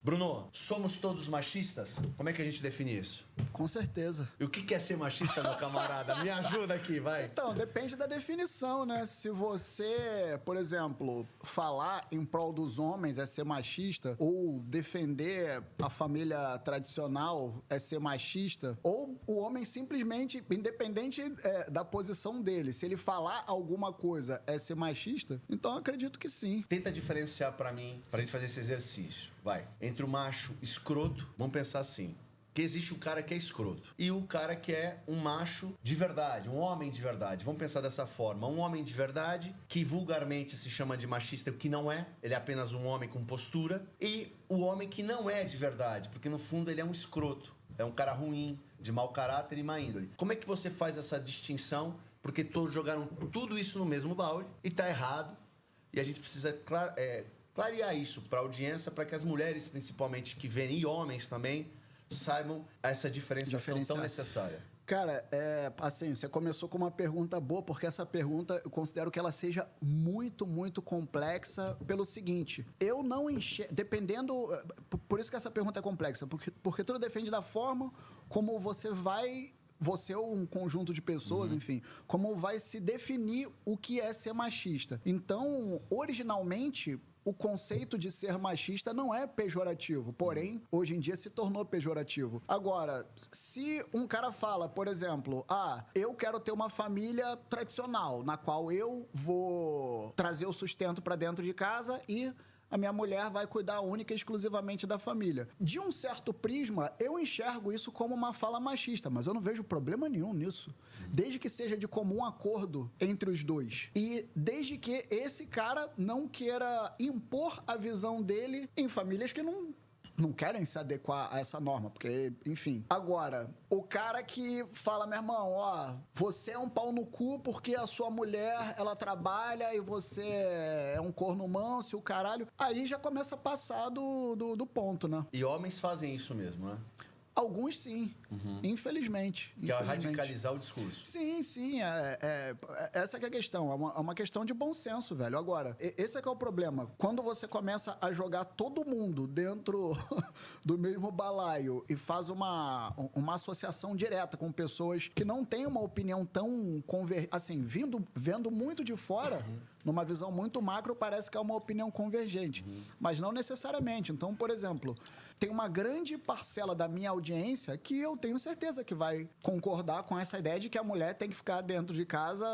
Bruno, somos todos machistas? Como é que a gente define isso? Com certeza. E o que é ser machista, meu camarada? Me ajuda aqui, vai. Então, depende da definição, né? Se você, por exemplo, falar em prol dos homens é ser machista, ou defender a família tradicional é ser machista, ou o homem simplesmente, independente da posição dele, se ele falar alguma coisa é ser machista, então eu acredito que sim. Tenta diferenciar pra mim, pra gente fazer esse exercício. Vai. Entre o macho escroto, vamos pensar assim. Que existe o cara que é escroto e o cara que é um macho de verdade, um homem de verdade. Vamos pensar dessa forma. Um homem de verdade, que vulgarmente se chama de machista, o que não é. Ele é apenas um homem com postura. E o homem que não é de verdade, porque no fundo ele é um escroto. É um cara ruim, de mau caráter e má índole. Como é que você faz essa distinção? Porque todos jogaram tudo isso no mesmo balde e tá errado. E a gente precisa clarear isso para a audiência, para que as mulheres, principalmente, que veem, e homens também, saibam essa diferenciação tão necessária. Cara, assim, você começou com uma pergunta boa, porque essa pergunta eu considero que ela seja muito, muito complexa pelo seguinte, eu não enxergo, dependendo, por isso que essa pergunta é complexa, porque tudo depende da forma como você ou um conjunto de pessoas, enfim, como vai se definir o que é ser machista. Então, originalmente, o conceito de ser machista não é pejorativo, porém, hoje em dia se tornou pejorativo. Agora, se um cara fala, por exemplo, eu quero ter uma família tradicional, na qual eu vou trazer o sustento para dentro de casa e a minha mulher vai cuidar única e exclusivamente da família. De um certo prisma, eu enxergo isso como uma fala machista, mas eu não vejo problema nenhum nisso. Desde que seja de comum acordo entre os dois. E desde que esse cara não queira impor a visão dele em famílias que não querem se adequar a essa norma, porque, enfim. Agora, o cara que fala, meu irmão, você é um pau no cu porque a sua mulher, ela trabalha e você é um corno manso e o caralho, aí já começa a passar do ponto, né? E homens fazem isso mesmo, né? Alguns sim, infelizmente. Que é radicalizar o discurso. Sim, essa que é a questão, é uma questão de bom senso, velho. Agora, esse é que é o problema. Quando você começa a jogar todo mundo dentro do mesmo balaio e faz uma associação direta com pessoas que não têm uma opinião tão assim, vendo muito de fora, numa visão muito macro, parece que é uma opinião convergente, mas não necessariamente. Então, por exemplo, tem uma grande parcela da minha audiência que eu tenho certeza que vai concordar com essa ideia de que a mulher tem que ficar dentro de casa,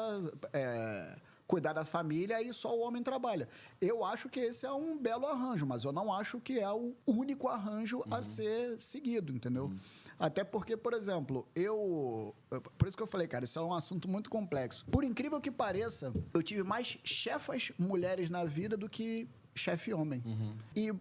cuidar da família e só o homem trabalha. Eu acho que esse é um belo arranjo, mas eu não acho que é o único arranjo a ser seguido, entendeu? Até porque, por exemplo, por isso que eu falei, cara, isso é um assunto muito complexo. Por incrível que pareça, eu tive mais chefas mulheres na vida do que chefe homem. E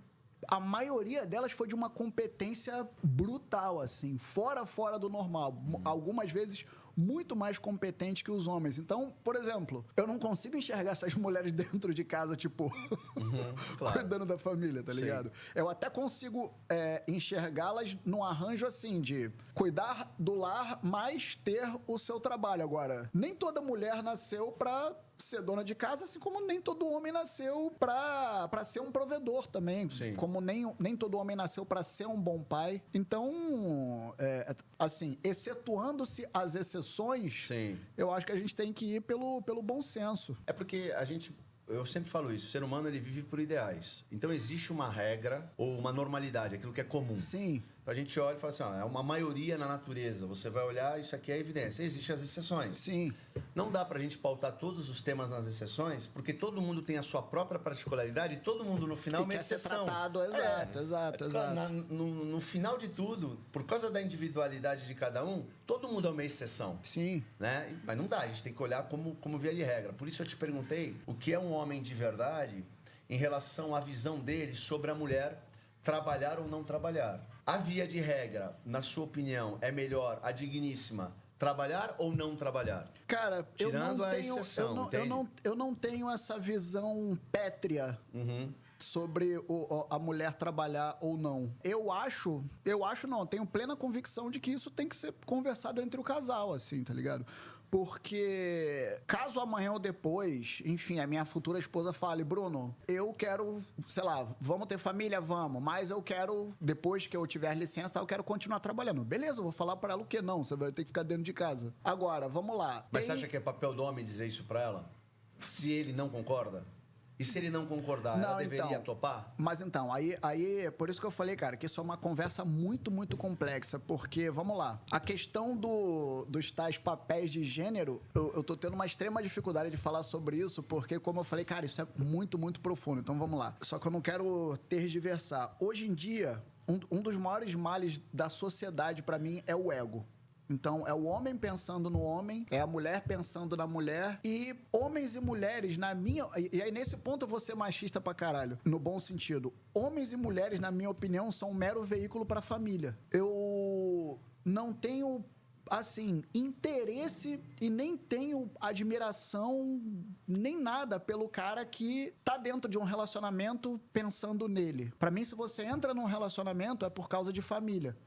a maioria delas foi de uma competência brutal, assim, fora do normal. Algumas vezes muito mais competente que os homens. Então, por exemplo, eu não consigo enxergar essas mulheres dentro de casa, tipo, claro, cuidando da família, tá ligado? Sim. Eu até consigo enxergá-las num arranjo assim, de cuidar do lar, mas ter o seu trabalho. Agora, nem toda mulher nasceu pra ser dona de casa, assim como nem todo homem nasceu pra ser um provedor também. Sim. Como nem todo homem nasceu pra ser um bom pai. Então, assim, excetuando-se as exceções, sim, eu acho que a gente tem que ir pelo bom senso. É porque eu sempre falo isso, o ser humano ele vive por ideais. Então existe uma regra ou uma normalidade, aquilo que é comum. Sim. Então a gente olha e fala assim, é uma maioria na natureza. Você vai olhar, isso aqui é evidência. Existem as exceções. Sim. Não dá pra gente pautar todos os temas nas exceções, porque todo mundo tem a sua própria particularidade e todo mundo no final é uma exceção. Quer ser tratado, exato. No final de tudo, por causa da individualidade de cada um, todo mundo é uma exceção. Sim. Né? Mas não dá, a gente tem que olhar como via de regra. Por isso eu te perguntei o que é um homem de verdade em relação à visão dele sobre a mulher trabalhar ou não trabalhar. A via de regra, na sua opinião, é melhor a digníssima trabalhar ou não trabalhar? Cara, eu não tenho essa visão pétrea sobre a mulher trabalhar ou não. Eu acho não, tenho plena convicção de que isso tem que ser conversado entre o casal, assim, tá ligado? Porque caso amanhã ou depois, enfim, a minha futura esposa fale, Bruno, eu quero, sei lá, vamos ter família? Vamos, mas eu quero, depois que eu tiver licença, eu quero continuar trabalhando. Beleza, eu vou falar pra ela o que não, você vai ter que ficar dentro de casa. Agora, vamos lá. Mas você acha que é papel do homem dizer isso pra ela? Se ele não concorda? E se ele não concordar, ela deveria topar? Mas então, aí, por isso que eu falei, cara, que isso é uma conversa muito, muito complexa, porque, vamos lá, a questão dos tais papéis de gênero, eu tô tendo uma extrema dificuldade de falar sobre isso, porque, como eu falei, cara, isso é muito, muito profundo, então vamos lá. Só que eu não quero tergiversar. Hoje em dia, um dos maiores males da sociedade, pra mim, é o ego. Então, é o homem pensando no homem, é a mulher pensando na mulher, e homens e mulheres, na minha... E aí, nesse ponto, eu vou ser machista pra caralho, no bom sentido. Homens e mulheres, na minha opinião, são um mero veículo pra família. Eu não tenho, assim, interesse e nem tenho admiração, nem nada pelo cara que tá dentro de um relacionamento pensando nele. Pra mim, se você entra num relacionamento, é por causa de família.